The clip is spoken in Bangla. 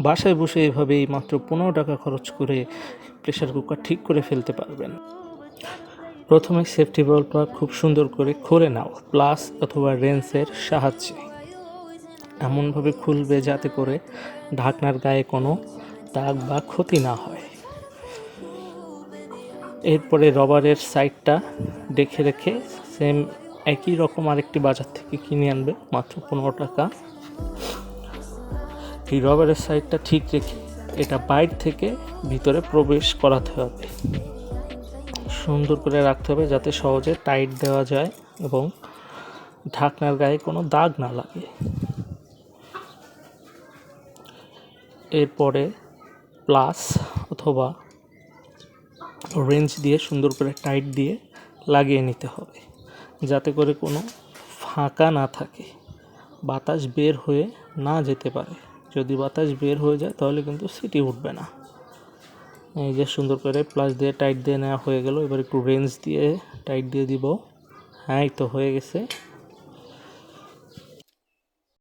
বাসায় বসে এভাবেই মাত্র 15 টাকা খরচ করে প্রেশার কুকার ঠিক করে ফেলতে পারবেন। প্রথমে সেফটি বলটা খুব সুন্দর করে খুলে নাও, প্লাস অথবা রেঞ্চের সাহায্যে এমনভাবে খুলবে যাতে করে ঢাকনার গায়ে কোনো দাগ বা ক্ষতি না হয়। এরপরে রবারের সাইডটা দেখে রেখে সেম একই রকম আরেকটি বাজার থেকে কিনে আনবে মাত্র 15 টাকা। এই রবারের সাইডটা ঠিক রেখে এটা বাইর থেকে ভিতরে প্রবেশ করাতে হবে, সুন্দর করে রাখতে হবে যাতে সহজে টাইট দেওয়া যায় এবং ঢাকনার গায়ে কোনো দাগ না লাগে। এরপরে প্লাস অথবা রেঞ্চ দিয়ে সুন্দর করে টাইট দিয়ে লাগিয়ে নিতে হবে যাতে করে কোনো ফাঁকা না থাকে, বাতাস বের হয়ে না যেতে পারে। যদি বাতাস বের হয়ে যায় তাহলে কিন্তু সিটি উঠবে না। এই যে সুন্দর করে প্লাস দিয়ে টাইট দিয়ে নেওয়া হয়ে গেল। এবার একটু রেঞ্চ দিয়ে টাইট দিয়ে দিব। হ্যাঁ, এই তো হয়ে গেছে।